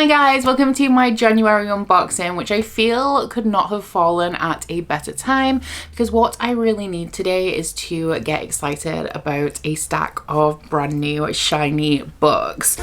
Hi guys, welcome to my January unboxing, which I feel could not have fallen at a better time because what I really need today is to get excited about a stack of brand new shiny books.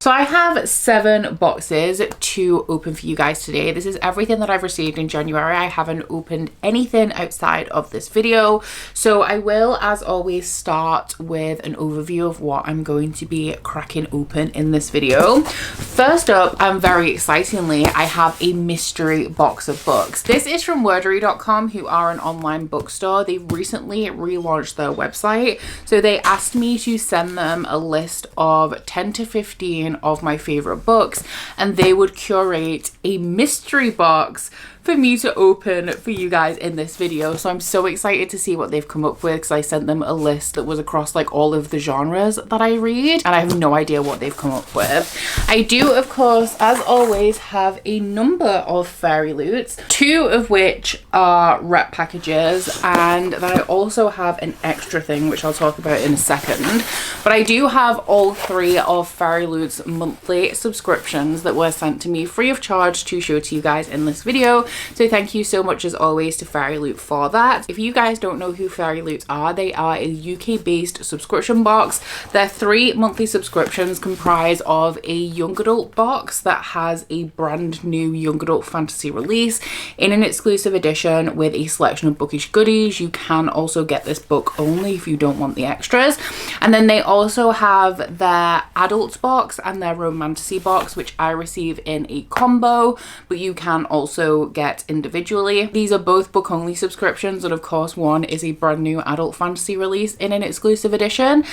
So I have 7 boxes to open for you guys today. This is everything that I've received in January. I haven't opened anything outside of this video. So I will, as always, start with an overview of what I'm going to be cracking open in this video. First up, and very excitingly, I have a mystery box of books. This is from Wordery.com, who are an online bookstore. They recently relaunched their website. So they asked me to send them a list of 10 to 15 of my favorite books, and they would curate a mystery box for me to open for you guys in this video. So I'm so excited to see what they've come up with because I sent them a list that was across like all of the genres that I read, and I have no idea what they've come up with. I do, of course, as always, have a number of Fairyloots, 2 of which are rep packages, and then I also have an extra thing which I'll talk about in a second. But I do have all 3 of Fairyloot's monthly subscriptions that were sent to me free of charge to show to you guys in this video. So thank you so much as always to Fairyloot for that. If you guys don't know who Fairyloots are, they are a UK based subscription box. Their 3 monthly subscriptions comprise of a young adult box that has a brand new young adult fantasy release in an exclusive edition with a selection of bookish goodies. You can also get this book only if you don't want the extras. And then they also have their adults box and their Romantasy box, which I receive in a combo, but you can also get individually. These are both book only subscriptions, and of course one is a brand new adult fantasy release in an exclusive edition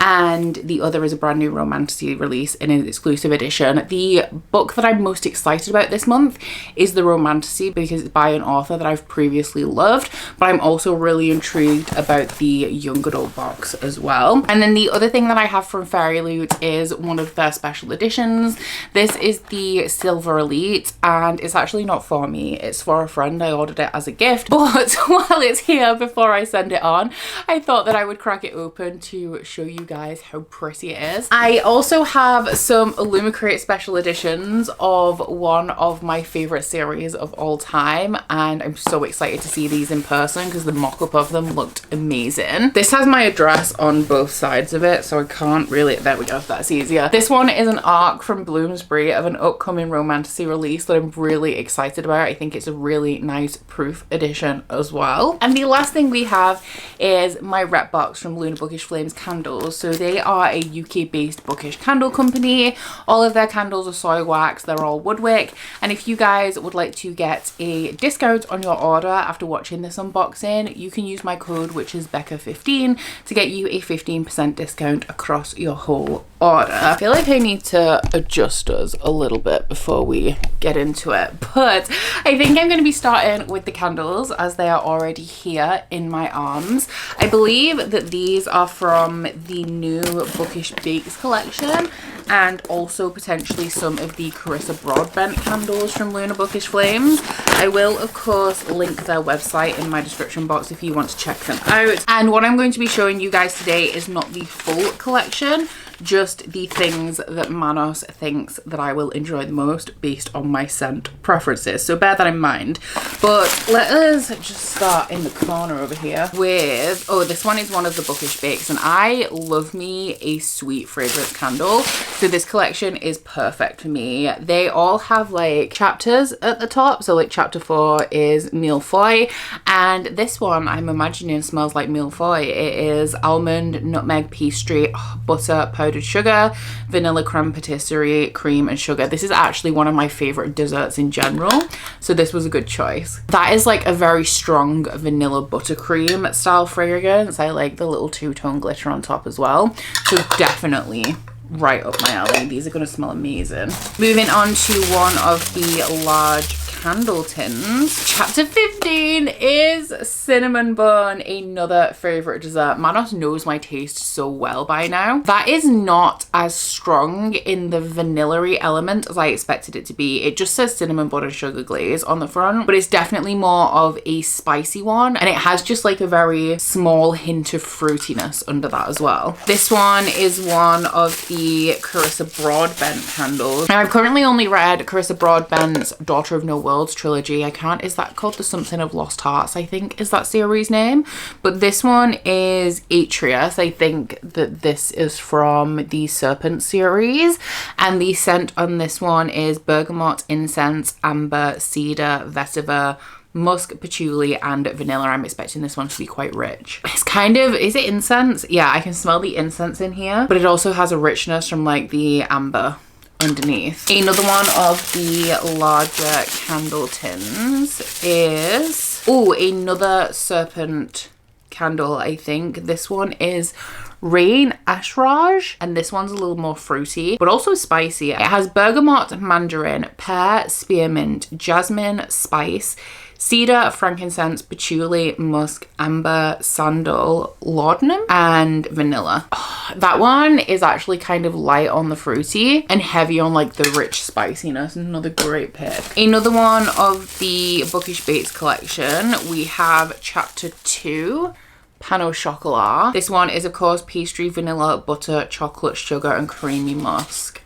and the other is a brand new Romantasy release in an exclusive edition. The book that I'm most excited about this month is the Romantasy because it's by an author that I've previously loved, but I'm also really intrigued about the young adult box as well. And then the other thing that I have from Fairyloot is one of their special editions. This is the Silver Elite, and it's actually not for me, it's for a friend. I ordered it as a gift, but while it's here, before I send it on, I thought that I would crack it open to show you guys how pretty it is. I also have some Illumicrate special editions of one of my favorite series of all time, and I'm so excited to see these in person because the mock-up of them looked amazing. This has my address on both sides of it, so I can't really, there we go, that's easier. This one is an arc from Bloomsbury of an upcoming Romantasy release that I'm really excited about. I think it's a really nice proof edition as well. And the last thing we have is my rep box from Lunar Bookish Flames candles. So they are a UK based bookish candle company. All of their candles are soy wax, they're all woodwick, and if you guys would like to get a discount on your order after watching this unboxing, you can use my code, which is Becca15, to get you a 15% discount across your whole order. I feel like I need to adjust us a little bit before we get into it, but I think I'm going to be starting with the candles as they are already here in my arms. I believe that these are from the new Bookish Bakes collection, and also potentially some of the Carissa Broadbent candles from Lunar Bookish Flames. I will of course link their website in my description box if you want to check them out. And what I'm going to be showing you guys today is not the full collection, just the things that Manos thinks that I will enjoy the most based on my scent preferences, so bear that in mind. But let us just start in the corner over here with, oh, this one is one of the Bookish Bakes, and I love me a sweet fragrance candle, so this collection is perfect for me. They all have like chapters at the top, so like chapter 4 is Millefeuille, and this one I'm imagining smells like Millefeuille. It is almond, nutmeg, pastry, butter, powdered sugar, vanilla creme patisserie, cream and sugar. This is actually one of my favorite desserts in general, so this was a good choice. That is like a very strong vanilla buttercream style fragrance. I like the little two-tone glitter on top as well, so definitely right up my alley. These are going to smell amazing. Moving on to one of the large candle tins. Chapter 15! 15 is cinnamon bun, another favorite dessert. Manos knows my taste so well by now. That is not as strong in the vanilla-y element as I expected it to be. It just says cinnamon bun and sugar glaze on the front, but it's definitely more of a spicy one, and it has just like a very small hint of fruitiness under that as well. This one is one of the Carissa Broadbent candles. Now I've currently only read Carissa Broadbent's Daughter of No Worlds trilogy. Is that called The Something of Lost Hearts, I think is that series name? But this one is Atreus. I think that this is from the Serpent series, and the scent on this one is bergamot, incense, amber, cedar, vetiver, musk, patchouli, and vanilla. I'm expecting this one to be quite rich. It's kind of, is it incense? Yeah, I can smell the incense in here, but it also has a richness from like the amber underneath. Another one of the larger candle tins is, oh, another serpent candle. I think this one is Rain Ashraj, and this one's a little more fruity but also spicy. It has bergamot, mandarin, pear, spearmint, jasmine, spice, cedar, frankincense, patchouli, musk, amber, sandal, laudanum, and vanilla. Oh, that one is actually kind of light on the fruity and heavy on like the rich spiciness. Another great pick. Another one of the Bookish Bakes collection, we have chapter 2, Pan au chocolat. This one is of course pastry, vanilla, butter, chocolate, sugar, and creamy musk.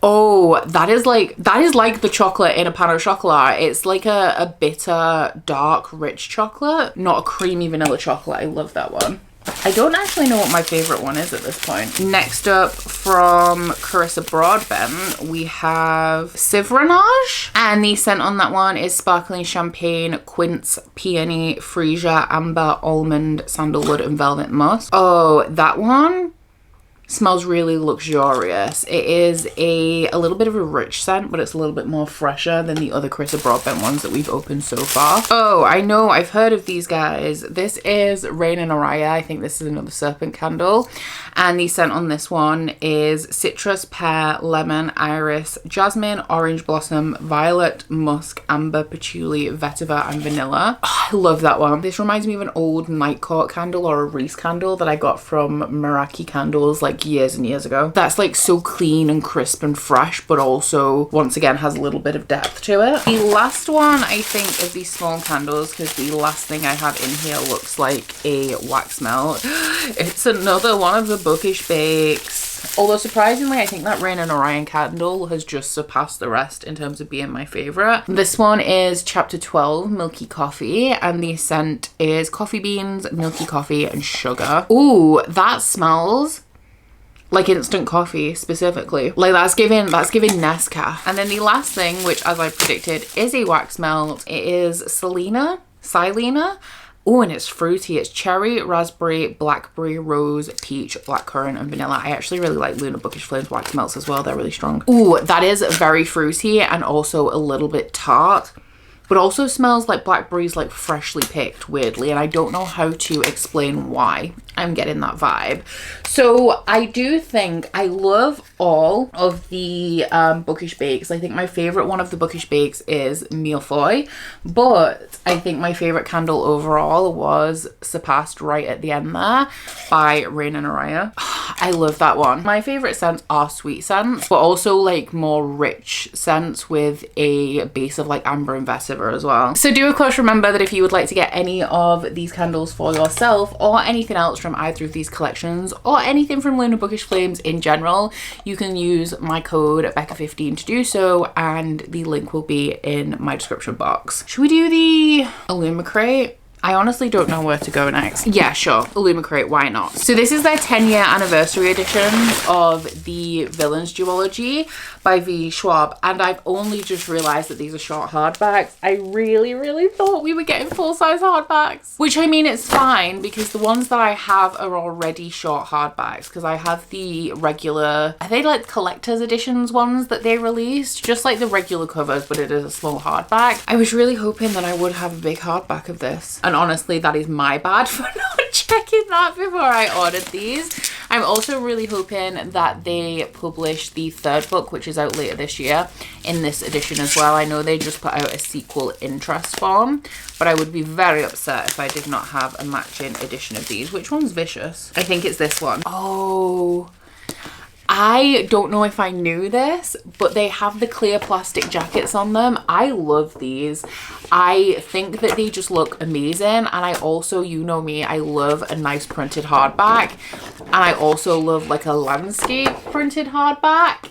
Oh, that is like the chocolate in a pan au chocolat. It's like a bitter, dark, rich chocolate, not a creamy vanilla chocolate. I love that one. I don't actually know what my favorite one is at this point. Next up from Carissa Broadbent, we have Sivranage, and the scent on that one is sparkling champagne, quince, peony, freesia, amber, almond, sandalwood, and velvet musk. Oh, that one smells really luxurious. It is a little bit of a rich scent, but it's a little bit more fresher than the other Carissa Broadbent ones that we've opened so far. Oh, I know, I've heard of these guys. This is Rain and Araya. I think this is another serpent candle, and the scent on this one is citrus, pear, lemon, iris, jasmine, orange blossom, violet, musk, amber, patchouli, vetiver, and vanilla. Oh, I love that one. This reminds me of an old night court candle or a Reese candle that I got from Meraki Candles like years and years ago. That's like so clean and crisp and fresh, but also once again has a little bit of depth to it. The last one I think of these small candles, because the last thing I have in here looks like a wax melt. It's another one of the Bookish Bakes. Although surprisingly, I think that Rain and Orion candle has just surpassed the rest in terms of being my favorite. This one is chapter 12, Milky Coffee, and the scent is coffee beans, milky coffee, and sugar. Ooh, that smells like instant coffee specifically. Like that's giving Nescafe. And then the last thing, which as I predicted is a wax melt, it is Silena. Oh, and it's fruity. It's cherry, raspberry, blackberry, rose, peach, blackcurrant, and vanilla. I actually really like Lunar Bookish Flames wax melts as well. They're really strong. Ooh, that is very fruity and also a little bit tart, but also smells like blackberries like freshly picked, weirdly, and I don't know how to explain why I'm getting that vibe. So I do think I love all of the Bookish Bakes. I think my favorite one of the Bookish Bakes is Mille-Feuille, but I think my favorite candle overall was surpassed right at the end there by Rain and Araya. I love that one. My favorite scents are sweet scents, but also like more rich scents with a base of like amber and vetiver as well. So do of course remember that if you would like to get any of these candles for yourself or anything else from either of these collections or anything from Lunar Bookish Flames in general, you can use my code Becca15 to do so, and the link will be in my description box. Should we do the Illumicrate? I honestly don't know where to go next. Yeah, sure. Illumicrate, why not? So this is their 10-year anniversary edition of the Villains duology by V. Schwab, and I've only just realized that these are short hardbacks. I really thought we were getting full-size hardbacks, which I mean, it's fine because the ones that I have are already short hardbacks, because I have the regular, are they like collector's editions ones that they released? Just like the regular covers, but it is a small hardback. I was really hoping that I would have a big hardback of this. And honestly, that is my bad for not checking that before I ordered these. I'm also really hoping that they publish the third book, which is out later this year, in this edition as well. I know they just put out a sequel interest form, but I would be very upset if I did not have a matching edition of these. Which one's Vicious? I think it's this one. Oh, I don't know if I knew this, but they have the clear plastic jackets on them. I love these. I think that they just look amazing. And I also, you know me, I love a nice printed hardback. And I also love like a landscape printed hardback.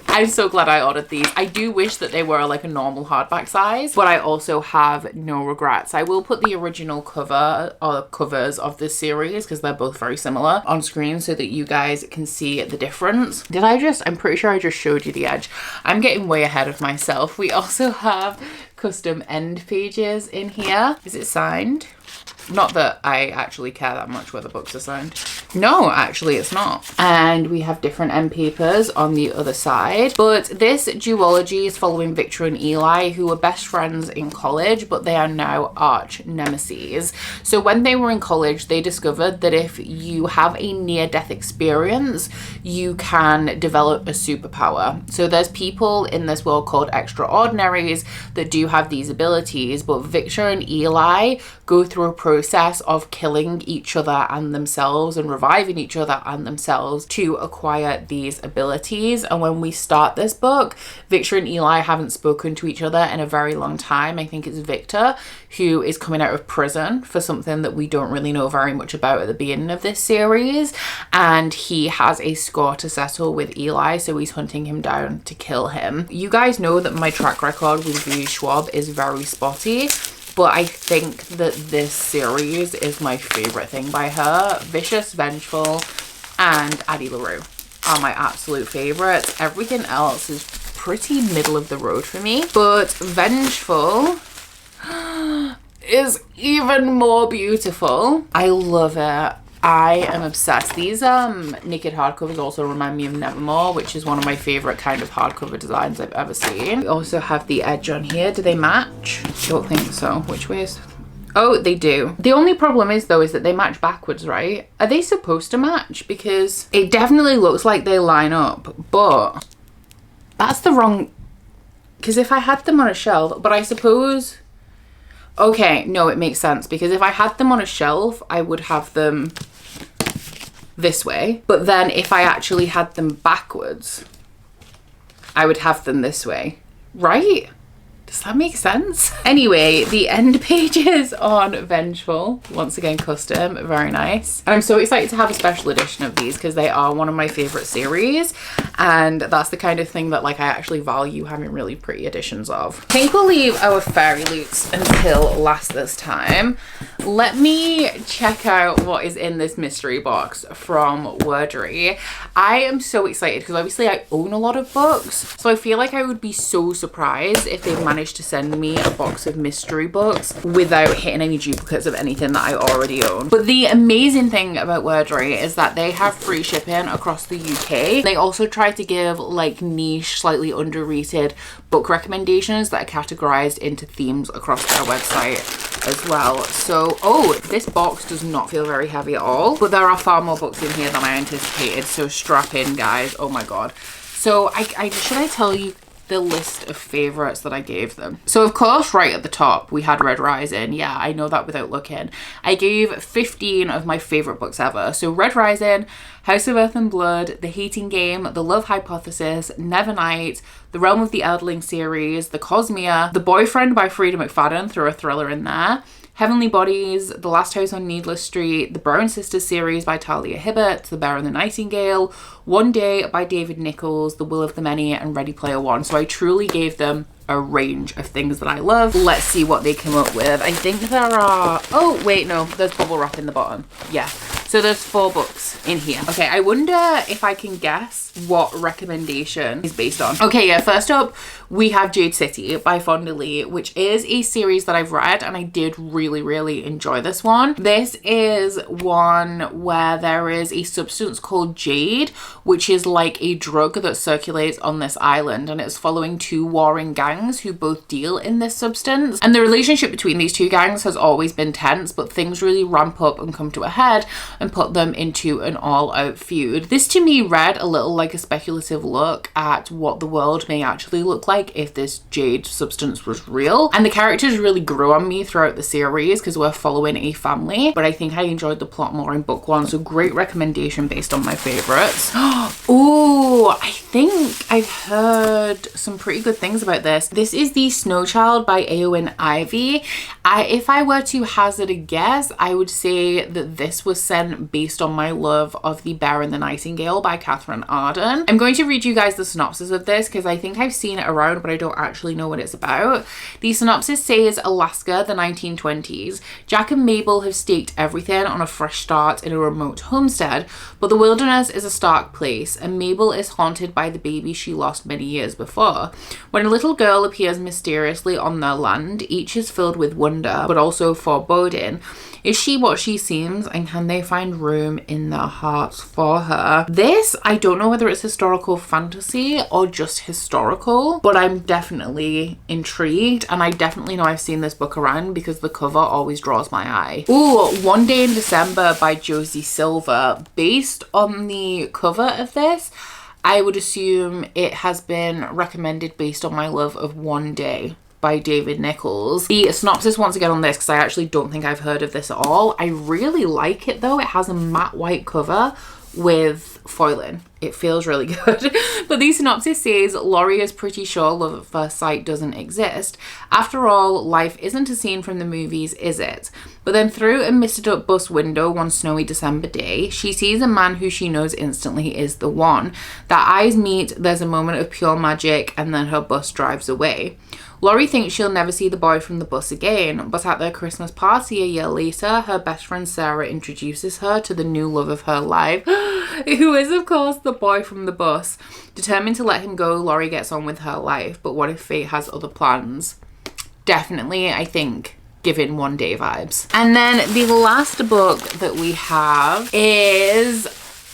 I'm so glad I ordered these. I do wish that they were like a normal hardback size, but I also have no regrets. I will put the original cover or covers of this series, because they're both very similar, on screen so that you guys can see the difference. I'm pretty sure I just showed you the edge. I'm getting way ahead of myself. We also have custom end pages in here. Is it signed? Not that I actually care that much whether books are signed. No, actually it's not. And we have different end papers on the other side. But this duology is following Victor and Eli, who were best friends in college, but they are now arch nemesis. So when they were in college, they discovered that if you have a near-death experience, you can develop a superpower. So there's people in this world called Extraordinaries that do have these abilities, but Victor and Eli go through a process of killing each other and themselves and reviving each other and themselves to acquire these abilities. And when we start this book, Victor and Eli haven't spoken to each other in a very long time. I think it's Victor who is coming out of prison for something that we don't really know very much about at the beginning of this series, and he has a score to settle with Eli, so he's hunting him down to kill him. You guys know that my track record with V. Schwab is very spotty, but I think that this series is my favorite thing by her. Vicious, Vengeful, and Addie LaRue are my absolute favorites. Everything else is pretty middle of the road for me, but Vengeful is even more beautiful. I love it. I am obsessed. These naked hardcovers also remind me of Nevermore, which is one of my favorite kind of hardcover designs I've ever seen. We also have the edge on here. Do they match? Don't think so. Which way is... Oh, they do. The only problem is though is that they match backwards, right? Are they supposed to match? Because it definitely looks like they line up, but that's the wrong... Because if I had them on a shelf, but I suppose... Okay, no, it makes sense, because if I had them on a shelf, I would have them this way. But then if I actually had them backwards, I would have them this way, right? Does that make sense? Anyway, the end pages on Vengeful, once again custom, very nice. And I'm so excited to have a special edition of these because they are one of my favorite series, and that's the kind of thing that like I actually value having really pretty editions of. I think we'll leave our fairy loots until last this time. Let me check out what is in this mystery box from Wordery. I am so excited because obviously I own a lot of books, so I feel like I would be so surprised if they managed to send me a box of mystery books without hitting any duplicates of anything that I already own. But the amazing thing about Wordery is that they have free shipping across the UK. They also try to give like niche, slightly underrated book recommendations that are categorized into themes across their website as well. So, oh, this box does not feel very heavy at all, but there are far more books in here than I anticipated, so strap in, guys. Oh my god. So should I tell you the list of favorites that I gave them? So of course, right at the top we had Red Rising. Yeah, I know that without looking. I gave 15 of my favorite books ever. So Red Rising, House of Earth and Blood, The Hating Game, The Love Hypothesis, Nevernight, The Realm of the Eldling series, The Cosmere, The Boyfriend by Frida McFadden, throw a thriller in there, Heavenly Bodies, The Last House on Needless Street, the Brown Sisters series by Talia Hibbert, The Bear and the Nightingale, One Day by David Nichols, The Will of the Many, and Ready Player One. So I truly gave them a range of things that I love. Let's see what they come up with. I think there are... Oh, wait, no, there's bubble wrap in the bottom. Yeah. So there's 4 books in here. Okay, I wonder if I can guess what recommendation is based on. Okay, yeah, first up we have Jade City by Fonda Lee, which is a series that I've read and I did really enjoy this one. This is one where there is a substance called jade, which is like a drug that circulates on this island, and it's following 2 warring gangs who both deal in this substance. And the relationship between these 2 gangs has always been tense, but things really ramp up and come to a head and put them into an all-out feud. This to me read a little like a speculative look at what the world may actually look like if this jade substance was real. And the characters really grew on me throughout the series because we're following a family, but I think I enjoyed the plot more in book 1, so great recommendation based on my favorites. Oh, I think I've heard some pretty good things about this. This is The Snow Child by Eowyn Ivy. If I were to hazard a guess, I would say that this was sent based on my love of The Bear and the Nightingale by Catherine Arden. I'm going to read you guys the synopsis of this because I think I've seen it around, but I don't actually know what it's about. The synopsis says Alaska, the 1920s. Jack and Mabel have staked everything on a fresh start in a remote homestead, but the wilderness is a stark place and Mabel is haunted by the baby she lost many years before. When a little girl appears mysteriously on their land, each is filled with wonder, but also foreboding. Is she what she seems, and can they find room in their hearts for her? This, I don't know whether it's historical fantasy or just historical, but I'm definitely intrigued, and I definitely know I've seen this book around because the cover always draws my eye. Ooh, One Day in December by Josie Silver. Based on the cover of this, I would assume it has been recommended based on my love of One Day by David Nichols. The synopsis once again on this, because I actually don't think I've heard of this at all. I really like it though. It has a matte white cover with foiling. It feels really good. But the synopsis says, Laurie is pretty sure love at first sight doesn't exist. After all, life isn't a scene from the movies, is it? But then through a misted up bus window one snowy December day, she sees a man who she knows instantly is the one. Their eyes meet, there's a moment of pure magic, and then her bus drives away. Laurie thinks she'll never see the boy from the bus again, but at their Christmas party a year later, her best friend Sarah introduces her to the new love of her life, who is of course the boy from the bus. Determined to let him go, Laurie gets on with her life, but what if fate has other plans? Definitely, I think, giving One Day vibes. And then the last book that we have is,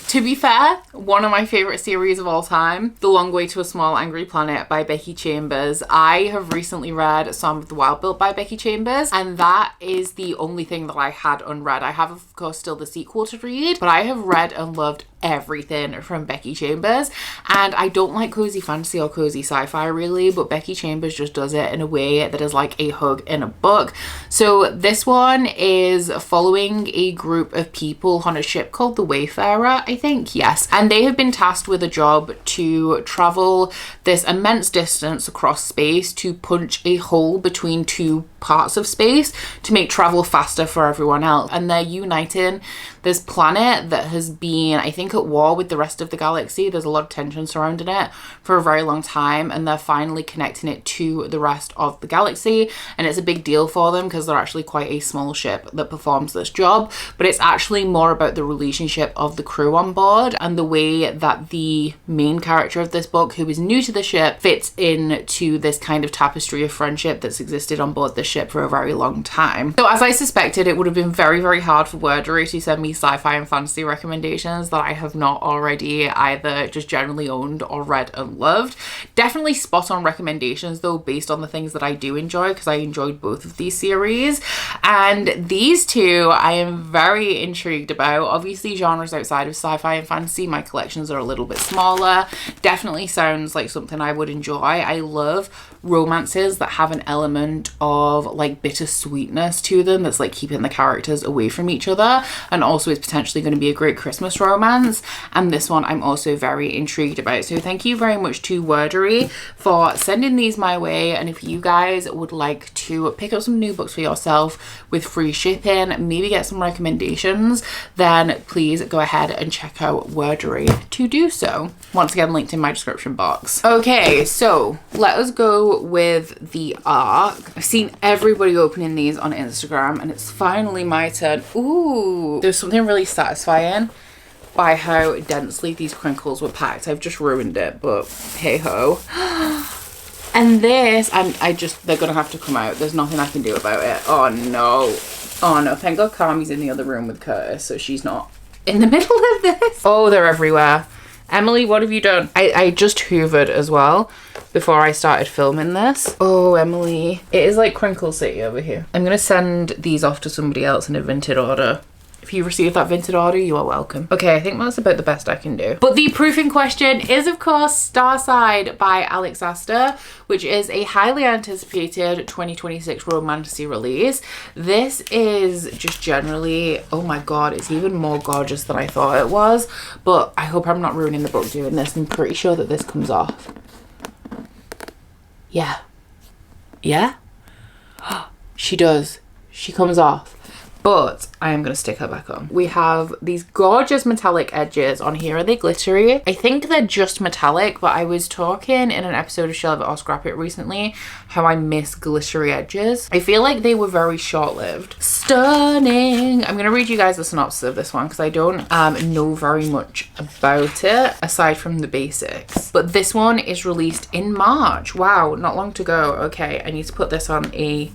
to be fair, one of my favourite series of all time, The Long Way to a Small Angry Planet by Becky Chambers. I have recently read Psalm of the Wild Built by Becky Chambers, and that is the only thing that I had unread. I have, of course, still the sequel to read, but I have read and loved everything from Becky Chambers, and I don't like cozy fantasy or cozy sci-fi really, but Becky Chambers just does it in a way that is like a hug in a book. So this one is following a group of people on a ship called the Wayfarer, I think, yes, and they have been tasked with a job to travel this immense distance across space to punch a hole between 2 parts of space to make travel faster for everyone else. And they're uniting this planet that has been, I think, at war with the rest of the galaxy. There's a lot of tension surrounding it for a very long time, and they're finally connecting it to the rest of the galaxy, and it's a big deal for them because they're actually quite a small ship that performs this job. But it's actually more about the relationship of the crew on board and the way that the main character of this book, who is new to the ship, fits into this kind of tapestry of friendship that's existed on board the ship for a very long time. So as I suspected, it would have been very hard for Wordery to send me sci-fi and fantasy recommendations that I have not already either just generally owned or read and loved. Definitely spot on recommendations though, based on the things that I do enjoy, because I enjoyed both of these series. And these 2 I am very intrigued about. Obviously genres outside of sci-fi and fantasy, my collections are a little bit smaller. Definitely sounds like something I would enjoy. I love romances that have an element of like bittersweetness to them that's like keeping the characters away from each other, and also is potentially going to be a great Christmas romance. And this one I'm also very intrigued about. So thank you very much to Wordery for sending these my way, and if you guys would like to pick up some new books for yourself with free shipping, maybe get some recommendations, then please go ahead and check out Wordery to do so. Once again, linked in my description box. Okay, so let us go with the ARC. I've seen everybody opening these on Instagram and it's finally my turn. Ooh, there's something really satisfying by how densely these crinkles were packed. I've just ruined it, but hey ho. And this, and they're gonna have to come out. There's nothing I can do about it. Oh no. Oh no, thank God Carmi's in the other room with Curtis, so she's not in the middle of this. Oh, they're everywhere. Emily, what have you done? I just hoovered as well before I started filming this. Oh, Emily. It is like Crinkle City over here. I'm gonna send these off to somebody else in a Vinted order. If you receive that Vinted order, you are welcome. Okay, I think that's about the best I can do. But the proof in question is, of course, Starside by Alex Aster, which is a highly anticipated 2026 Romantasy release. This is just generally, oh my God, it's even more gorgeous than I thought it was. But I hope I'm not ruining the book doing this. I'm pretty sure that this comes off. Yeah. Yeah? She does. She comes off. But I am going to stick her back on. We have these gorgeous metallic edges on here. Are they glittery? I think they're just metallic, but I was talking in an episode of Shelve It or Scrap It recently how I miss glittery edges. I feel like they were very short-lived. Stunning! I'm going to read you guys the synopsis of this one because I don't know very much about it aside from the basics. But this one is released in March. Wow, not long to go. Okay, I need to put this on a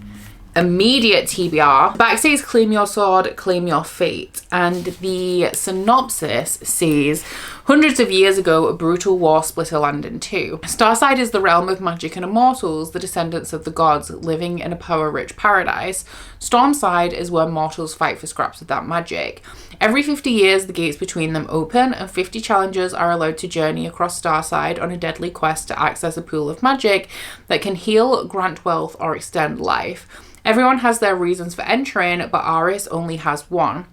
immediate TBR. Back says claim your sword, claim your fate. And the synopsis says, hundreds of years ago, a brutal war split a land in two. Starside is the realm of magic and immortals, the descendants of the gods living in a power-rich paradise. Stormside is where mortals fight for scraps of that magic. Every 50 years, the gates between them open and 50 challengers are allowed to journey across Starside on a deadly quest to access a pool of magic that can heal, grant wealth, or extend life. Everyone has their reasons for entering, but Aris only has one: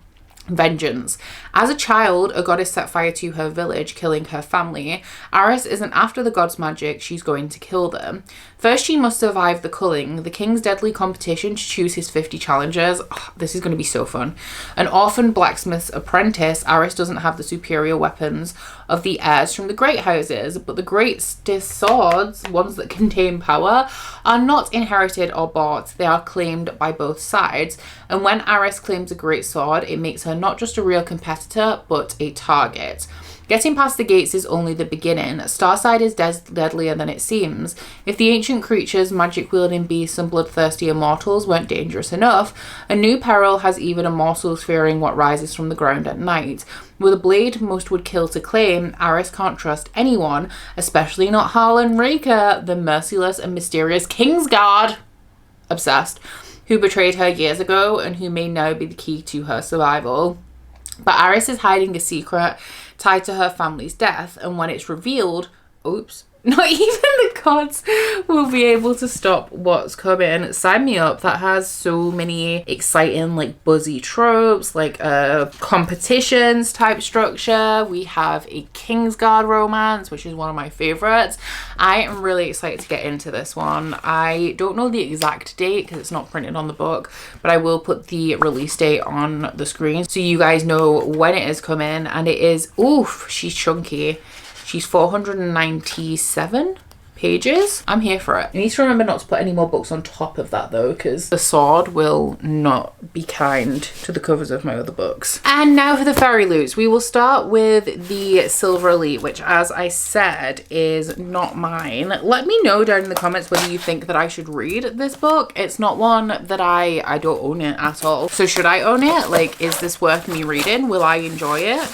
vengeance. As a child, a goddess set fire to her village, killing her family. Aris isn't after the gods' magic, she's going to kill them. First, she must survive the culling, the king's deadly competition to choose his 50 challengers. Oh, this is going to be so fun. An orphan blacksmith's apprentice, Aris doesn't have the superior weapons of the heirs from the great houses, but the greatest swords, ones that contain power, are not inherited or bought. They are claimed by both sides. And when Aris claims a great sword, it makes her not just a real competitor, but a target. Getting past the gates is only the beginning. Starside is deadlier than it seems. If the ancient creatures, magic-wielding beasts and bloodthirsty immortals weren't dangerous enough, a new peril has even immortals fearing what rises from the ground at night. With a blade most would kill to claim, Aris can't trust anyone, especially not Harlan Raker, the merciless and mysterious Kingsguard, obsessed, who betrayed her years ago and who may now be the key to her survival. But Aris is hiding a secret tied to her family's death, and when it's revealed, oops, not even the gods will be able to stop what's coming. Sign me up. That has so many exciting, like, buzzy tropes, like competitions type structure. We have a Kingsguard romance, which is one of my favorites. I am really excited to get into this one. I don't know the exact date because it's not printed on the book, but I will put the release date on the screen so you guys know when it is coming. And it is, oof, she's chunky. She's 497 pages. I'm here for it. I need to remember not to put any more books on top of that though, because the sword will not be kind to the covers of my other books. And now for the Fairyloots. We will start with the Silver Elite, which, as I said, is not mine. Let me know down in the comments whether you think that I should read this book. It's not one that I don't own it at all. So should I own it? Like, is this worth me reading? Will I enjoy it?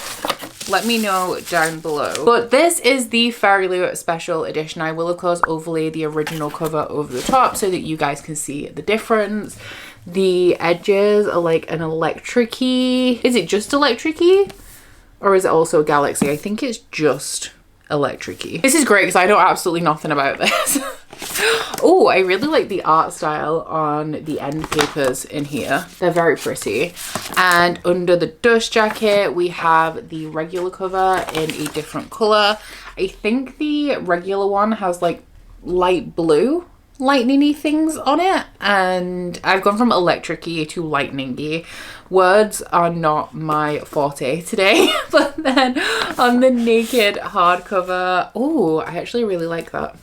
Let me know down below. But this is the Fairyloot special edition. I will of course overlay the original cover over the top so that you guys can see the difference. The edges are like an electric-y. Is it just electric-y? Or is it also a galaxy? I think it's just electric-y. This is great because I know absolutely nothing about this. Oh, I really like the art style on the end papers in here. They're very pretty. And under the dust jacket, we have the regular cover in a different color. I think the regular one has like light blue lightning-y things on it, and I've gone from electric-y to lightning-y. Words are not my forte today. But then on the naked hardcover, oh, I actually really like that.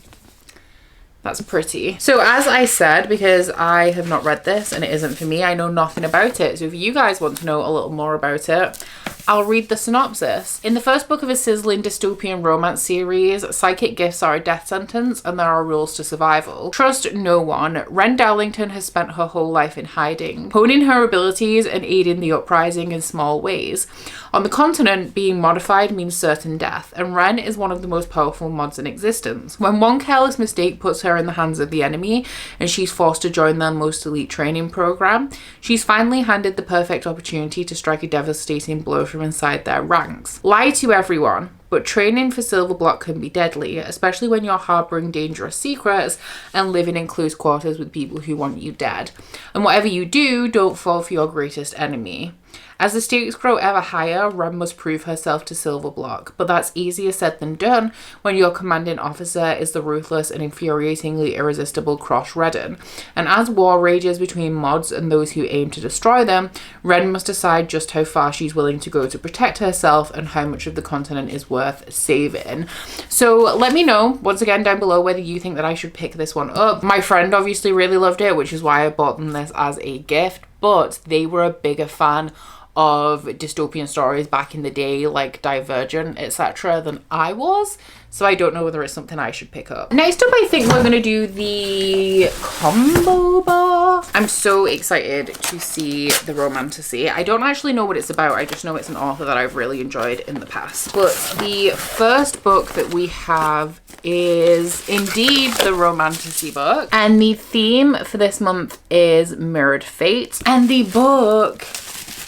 That's pretty. So as I said, because I have not read this and it isn't for me, I know nothing about it. So if you guys want to know a little more about it, I'll read the synopsis. In the first book of a sizzling dystopian romance series, psychic gifts are a death sentence and there are rules to survival. Trust no one. Wren Darlington has spent her whole life in hiding, honing her abilities and aiding the uprising in small ways. On the continent, being modified means certain death, and Wren is one of the most powerful mods in existence. When one careless mistake puts her in the hands of the enemy and she's forced to join their most elite training program, she's finally handed the perfect opportunity to strike a devastating blow from inside their ranks. Lie to everyone, but training for Silverblock can be deadly, especially when you're harboring dangerous secrets and living in close quarters with people who want you dead. And whatever you do, don't fall for your greatest enemy. As the stakes grow ever higher, Wren must prove herself to Silverblock, but that's easier said than done when your commanding officer is the ruthless and infuriatingly irresistible Cross Redden. And as war rages between mods and those who aim to destroy them, Wren must decide just how far she's willing to go to protect herself and how much of the continent is worth saving. So let me know, once again, down below whether you think that I should pick this one up. My friend obviously really loved it, which is why I bought them this as a gift, but they were a bigger fan of dystopian stories back in the day, like Divergent, etc., than I was. So I don't know whether it's something I should pick up. Next up, I think we're going to do the combo bar. I'm so excited to see the Romantasy. I don't actually know what it's about. I just know it's an author that I've really enjoyed in the past. But the first book that we have is indeed the Romantasy book. And the theme for this month is Mirrored Fate. And the book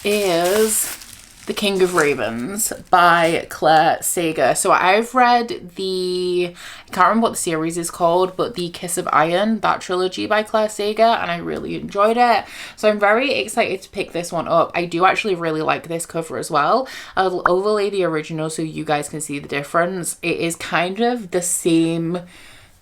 is The King of Ravens by Claire Sager. So I've read I can't remember what the series is called, but the Kiss of Iron, that trilogy by Claire Sager, and I really enjoyed it. So I'm very excited to pick this one up. I do actually really like this cover as well. I'll overlay the original so you guys can see the difference. It is kind of the same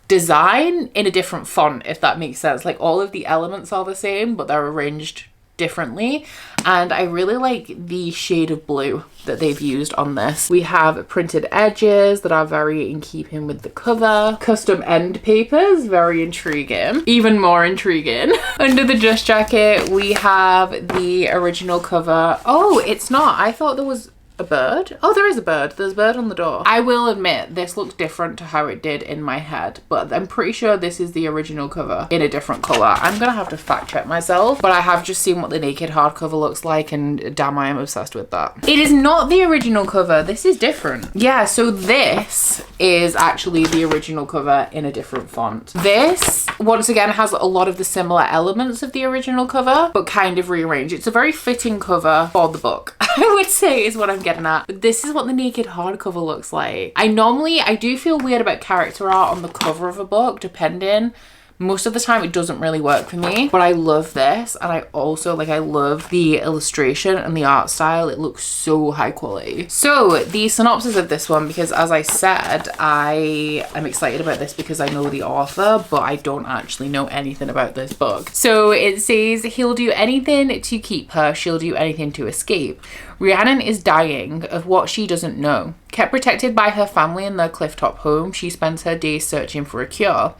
design in a different font, if that makes sense. Like all of the elements are the same, but they're arranged differently, and I really like the shade of blue that they've used on this. We have printed edges that are very in keeping with the cover, custom end papers, very intriguing, even more intriguing. Under the dust jacket we have the original cover. Oh, it's not, I thought there was a bird. Oh, there is a bird. There's a bird on the door. I will admit this looks different to how it did in my head, but I'm pretty sure this is the original cover in a different color. I'm gonna have to fact check myself, but I have just seen what the naked hardcover looks like, and damn, I am obsessed with that. It is not the original cover. This is different. Yeah, so this is actually the original cover in a different font. This, once again, has a lot of the similar elements of the original cover, but kind of rearranged. It's a very fitting cover for the book, I would say, is what I'm getting at. But this is what the naked hardcover looks like. I do feel weird about character art on the cover of a book, depending. Most of the time it doesn't really work for me, but I love this, and I also I love the illustration and the art style. It looks so high quality. So the synopsis of this one, because as I said, I am excited about this because I know the author, but I don't actually know anything about this book. So it says, he'll do anything to keep her, she'll do anything to escape. Rhiannon is dying of what she doesn't know. Kept protected by her family in their clifftop home, she spends her days searching for a cure.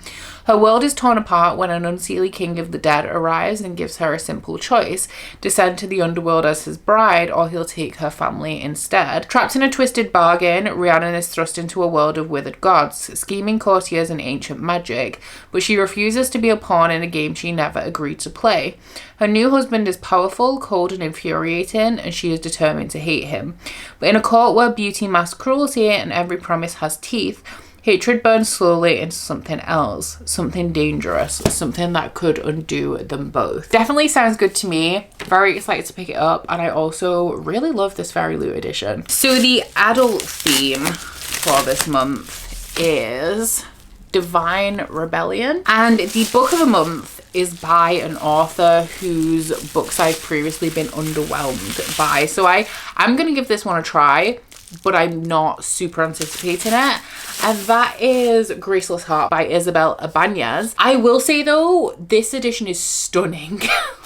Her world is torn apart when an unseelie king of the dead arrives and gives her a simple choice: descend to the underworld as his bride, or he'll take her family instead. Trapped in a twisted bargain, Rhiannon is thrust into a world of withered gods, scheming courtiers and ancient magic, but she refuses to be a pawn in a game she never agreed to play. Her new husband is powerful, cold and infuriating, and she is determined to hate him. But in a court where beauty masks cruelty and every promise has teeth, hatred burns slowly into something else, something dangerous, something that could undo them both. Definitely sounds good to me. Very excited to pick it up, and I also really love this Fairyloot edition. So the adult theme for this month is Divine Rebellion, and the book of the month is by an author whose books I've previously been underwhelmed by. So I'm gonna give this one a try, but I'm not super anticipating it. And that is Graceless Heart by Isabel Ibanez. I will say though, this edition is stunning.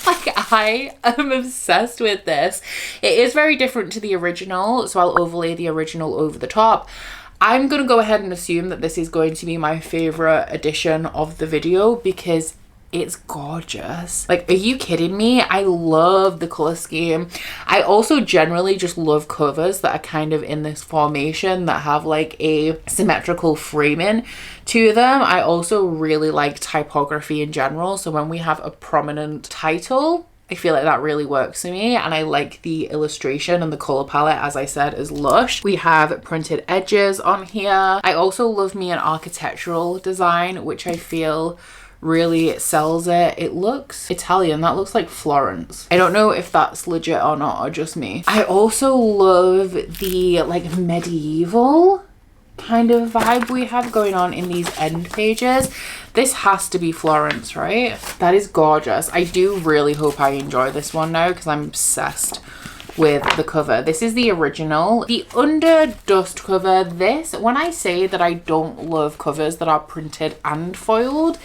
I am obsessed with this. It is very different to the original, so I'll overlay the original over the top. I'm gonna go ahead and assume that this is going to be my favorite edition of the video because it's gorgeous. Like, are you kidding me? I love the color scheme. I also generally just love covers that are kind of in this formation that have like a symmetrical framing to them. I also really like typography in general. So when we have a prominent title, I feel like that really works for me, and I like the illustration, and the color palette, as I said, is lush. We have printed edges on here. I also love me an architectural design, which I feel really sells it. It looks Italian. That looks like Florence. I don't know if that's legit or not, or just me. I also love the like medieval kind of vibe we have going on in these end pages. This has to be Florence, right? That is gorgeous. I do really hope I enjoy this one now because I'm obsessed with the cover. This is the original. The Under Dust cover, this, when I say that I don't love covers that are printed and foiled,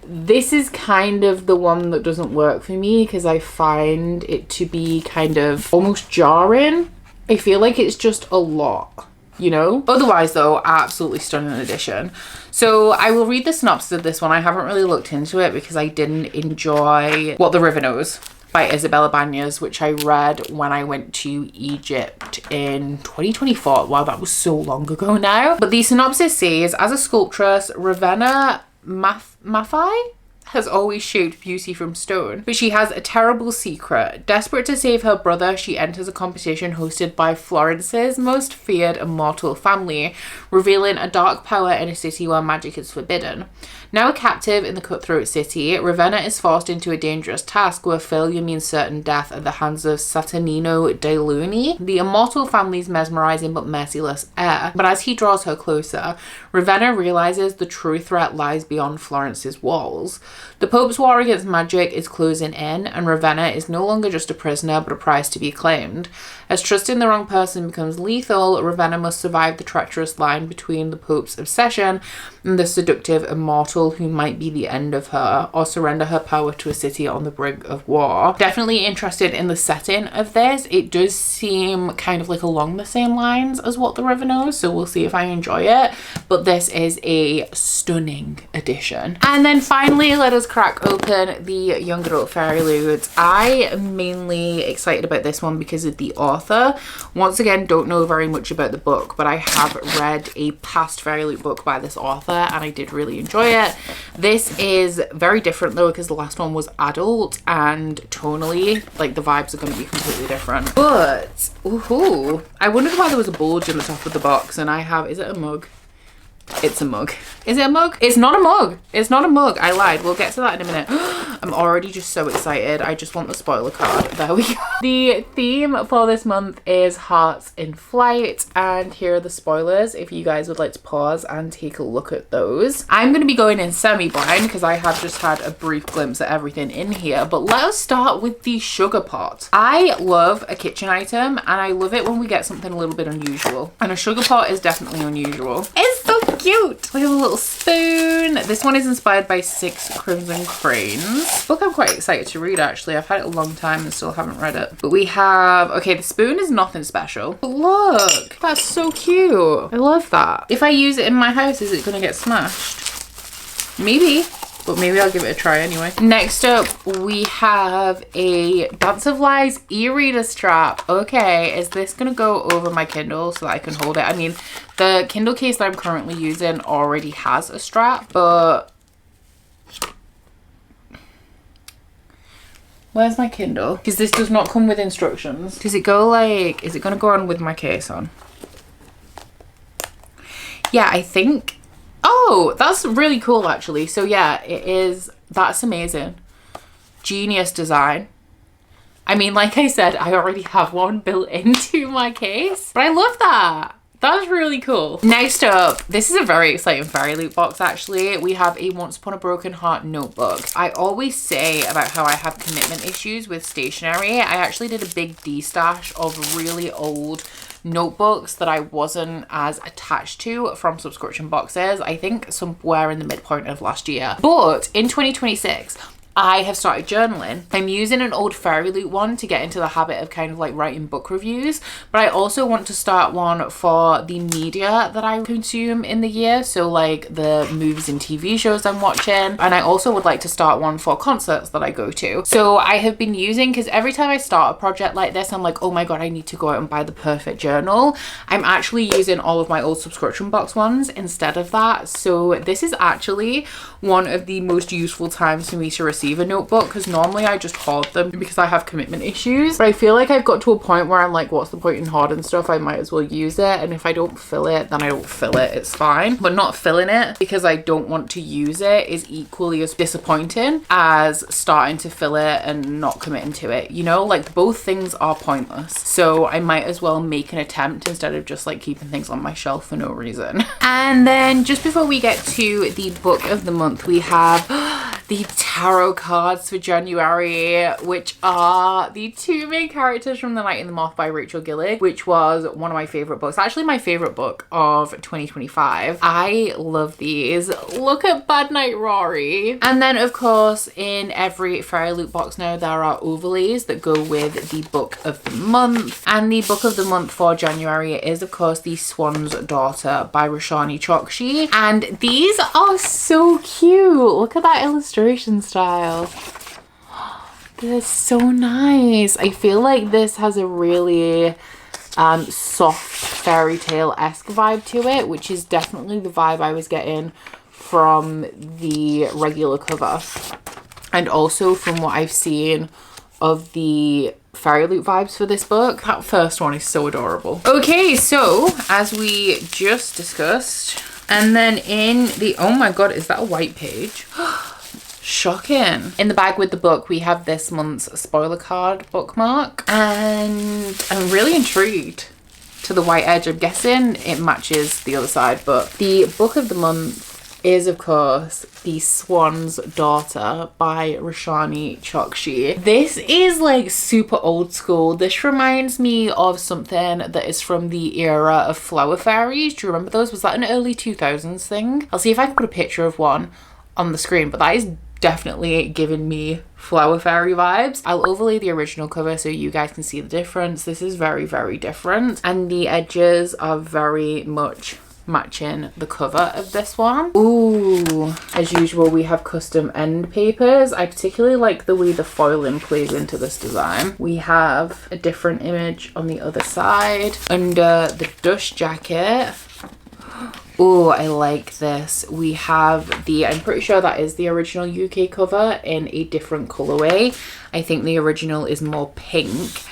this is kind of the one that doesn't work for me because I find it to be kind of almost jarring. I feel like it's just a lot, you know? Otherwise though, absolutely stunning edition. So I will read the synopsis of this one. I haven't really looked into it because I didn't enjoy What the River Knows by Isabella Bañez, which I read when I went to Egypt in 2024. Wow, that was so long ago now. But the synopsis says, as a sculptress, Ravenna Maffei has always shaped beauty from stone, but she has a terrible secret. Desperate to save her brother, she enters a competition hosted by Florence's most feared immortal family, revealing a dark power in a city where magic is forbidden. Now a captive in the cutthroat city, Ravenna is forced into a dangerous task where failure means certain death at the hands of Saturnino de Luni, the immortal family's mesmerizing but merciless heir. But as he draws her closer, Ravenna realizes the true threat lies beyond Florence's walls. The Pope's war against magic is closing in, and Ravenna is no longer just a prisoner but a prize to be claimed. As trusting the wrong person becomes lethal, Ravenna must survive the treacherous line between the Pope's obsession and the seductive immortal who might be the end of her, or surrender her power to a city on the brink of war. Definitely interested in the setting of this. It does seem kind of like along the same lines as What the River Knows, so we'll see if I enjoy it. But this is a stunning edition. And then finally, let us crack open the Young Adult Fairyloot. I am mainly excited about this one because of the author. Once again, don't know very much about the book, but I have read a past Fairyloot book by this author and I did really enjoy it. This is very different though because the last one was adult, and tonally, like, the vibes are going to be completely different. But, ooh, I wondered why there was a bulge in the top of the box, and I have, is it a mug? It's a mug. Is it a mug? It's not a mug. It's not a mug. I lied. We'll get to that in a minute. I'm already just so excited. I just want the spoiler card. There we go. The theme for this month is Hearts in Flight, and here are the spoilers if you guys would like to pause and take a look at those. I'm going to be going in semi-blind because I have just had a brief glimpse at everything in here, but let us start with the sugar pot. I love a kitchen item, and I love it when we get something a little bit unusual, and a sugar pot is definitely unusual. It's so cute. We have a little spoon. This one is inspired by 6 Crimson Cranes. Book I'm quite excited to read, actually. I've had it a long time and still haven't read it. But we have, okay, the spoon is nothing special. But look, that's so cute. I love that. If I use it in my house, is it going to get smashed? Maybe. But maybe I'll give it a try anyway. Next up, we have a Dance of Lies e-reader strap. Okay, is this gonna go over my Kindle so that I can hold it? I mean, the Kindle case that I'm currently using already has a strap, but where's my Kindle? Because this does not come with instructions. Does it go like, is it gonna go on with my case on? Yeah, I think. Oh, that's really cool actually. So yeah, it is. That's amazing. Genius design. I mean, like I said, I already have one built into my case, but I love that. That's really cool. Next up, this is a very exciting Fairyloot box actually. We have a Once Upon a Broken Heart notebook. I always say about how I have commitment issues with stationery. I actually did a big de-stash of really old notebooks that I wasn't as attached to from subscription boxes. I think somewhere in the midpoint of last year. But in 2026, I have started journaling. I'm using an old Fairyloot one to get into the habit of kind of like writing book reviews, but I also want to start one for the media that I consume in the year, so like the movies and TV shows I'm watching, and I also would like to start one for concerts that I go to. So I have been using, because every time I start a project like this I'm like, oh my god, I need to go out and buy the perfect journal. I'm actually using all of my old subscription box ones instead of that, so this is actually one of the most useful times for me to receive a notebook, because normally I just hoard them because I have commitment issues, but I feel like I've got to a point where I'm like, what's the point in hoarding stuff? I might as well use it, and if I don't fill it, then I don't fill it, it's fine. But not filling it because I don't want to use it is equally as disappointing as starting to fill it and not committing to it, you know? Like, both things are pointless, so I might as well make an attempt instead of just like keeping things on my shelf for no reason. And then just before we get to the book of the month, we have the tarot cards for January, which are the two main characters from The Night in the Moth by Rachel Gillig, which was one of my favorite books, actually my favorite book of 2025. I love these. Look at Bad Night Rory. And then of course in every Fairyloot box now there are overlays that go with the book of the month, and the book of the month for January is of course The Swan's Daughter by Roshani Chokshi, and these are so cute. Look at that illustration style. They're so nice. I feel like this has a really soft fairy tale-esque vibe to it, which is definitely the vibe I was getting from the regular cover, and also from what I've seen of the Fairyloot vibes for this book. That first one is so adorable. Okay, so as we just discussed, and then in the, oh my god, is that a white page? Shocking. In the bag with the book we have this month's spoiler card bookmark, and I'm really intrigued to the white edge. I'm guessing it matches the other side, but the book of the month is of course The Swan's Daughter by Roshani Chokshi. This is like super old school. This reminds me of something that is from the era of flower fairies. Do you remember those? Was that an early 2000s thing? I'll see if I can put a picture of one on the screen, but that is definitely giving me flower fairy vibes. I'll overlay the original cover so you guys can see the difference. This is very, very different, and the edges are very much matching the cover of this one. Ooh, as usual we have custom end papers. I particularly like the way the foiling plays into this design. We have a different image on the other side under the dust jacket. Oh, I like this. We have the, I'm pretty sure that is the original UK cover in a different colorway. I think the original is more pink,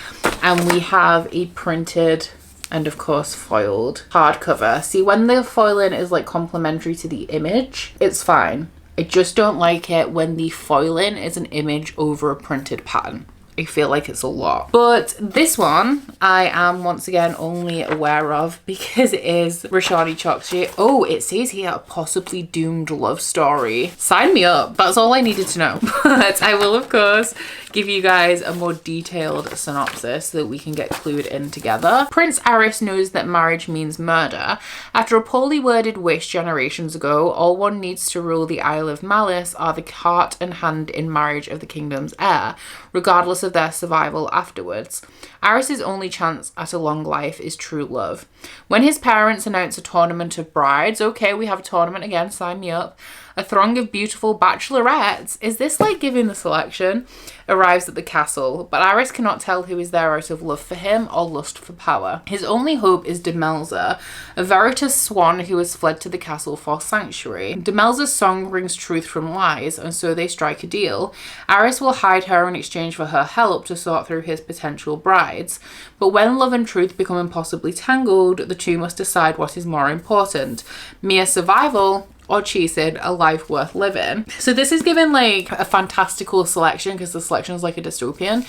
and we have a printed and of course foiled hardcover. See, when the foiling is like complementary to the image, it's fine. I just don't like it when the foiling is an image over a printed pattern. I feel like it's a lot. But this one I am once again only aware of because it is Roshani Chokshi. Oh, it says here a possibly doomed love story. Sign me up. That's all I needed to know. But I will of course give you guys a more detailed synopsis so that we can get clued in together. Prince Aris knows that marriage means murder. After a poorly worded wish generations ago, all one needs to rule the Isle of Malice are the heart and hand in marriage of the kingdom's heir, regardless of their survival afterwards. Aris's only chance at a long life is true love. When his parents announce a tournament of brides, okay, we have a tournament again, sign me up, a throng of beautiful bachelorettes, is this like giving the selection, arrives at the castle, but Aris cannot tell who is there out of love for him or lust for power. His only hope is Demelza, a veritas swan who has fled to the castle for sanctuary. Demelza's song brings truth from lies, and so they strike a deal. Aris will hide her in exchange for her help to sort through his potential brides. But when love and truth become impossibly tangled, the two must decide what is more important, mere survival or chasing a life worth living. So this is given like a fantastical selection because the selection is like a dystopian.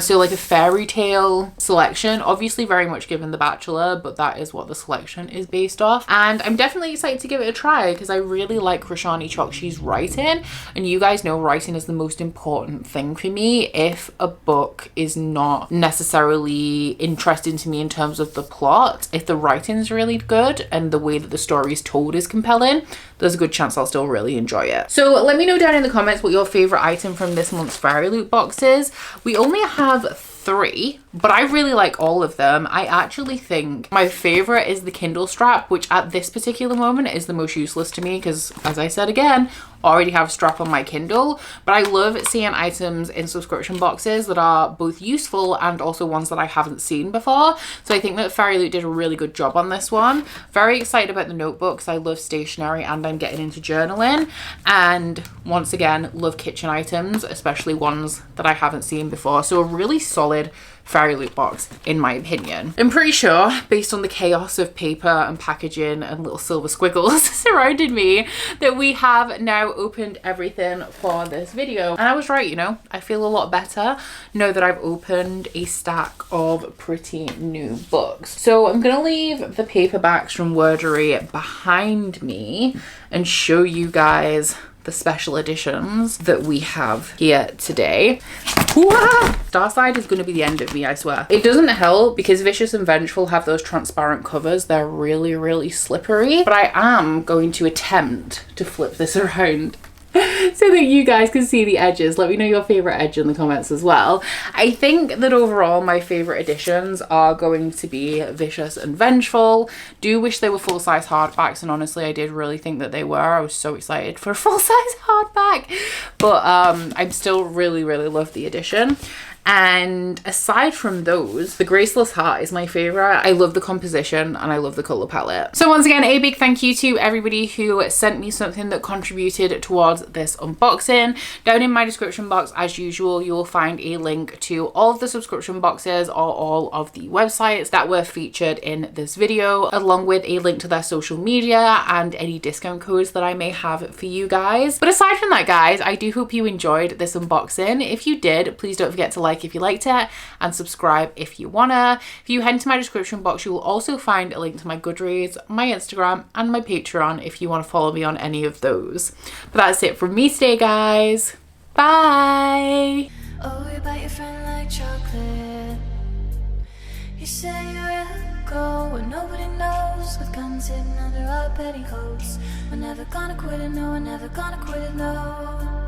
So like a fairy tale selection, obviously very much given The Bachelor, but that is what the selection is based off. And I'm definitely excited to give it a try because I really like Roshani Chokshi's writing. And you guys know writing is the most important thing for me. If a book is not necessarily interesting to me in terms of the plot, if the writing's really good and the way that the story is told is compelling, there's a good chance I'll still really enjoy it. So let me know down in the comments what your favorite item from this month's Fairyloot box is. We only have 3, but I really like all of them. I actually think my favorite is the Kindle strap, which at this particular moment is the most useless to me because, as I said again, I already have a strap on my Kindle, but I love seeing items in subscription boxes that are both useful and also ones that I haven't seen before. So I think that Fairyloot did a really good job on this one. Very excited about the notebooks. I love stationery and I'm getting into journaling. And once again, love kitchen items, especially ones that I haven't seen before. So a really solid Fairyloot box, in my opinion. I'm pretty sure, based on the chaos of paper and packaging and little silver squiggles surrounding me, that we have now opened everything for this video. And I was right, you know, I feel a lot better now that I've opened a stack of pretty new books. So I'm gonna leave the paperbacks from Wordery behind me and show you guys the special editions that we have here today. Starside is going to be the end of me, I swear. It doesn't help because Vicious and Vengeful have those transparent covers. They're really, really slippery. But I am going to attempt to flip this around so that you guys can see the edges. Let me know your favorite edge in the comments as well. I think that overall my favorite editions are going to be Vicious and Vengeful. Do wish they were full-size hardbacks, and honestly I did really think that they were. I was so excited for a full-size hardback, but I still really love the edition. And aside from those, the Graceless Heart is my favorite. I love the composition and I love the color palette. So once again, a big thank you to everybody who sent me something that contributed towards this unboxing. Down in my description box, as usual, you will find a link to all of the subscription boxes or all of the websites that were featured in this video, along with a link to their social media and any discount codes that I may have for you guys. But aside from that, guys, I do hope you enjoyed this unboxing. If you did, please don't forget to like if you liked it and subscribe if you wanna. If you head into my description box, you will also find a link to my Goodreads, my Instagram and my Patreon if you want to follow me on any of those. But that's it from me today, guys. Bye. Oh, you bite your friend like chocolate. You say you're go and nobody knows, with guns hidden under our petticoats. We're never gonna quit it, no, we're never gonna quit it, no.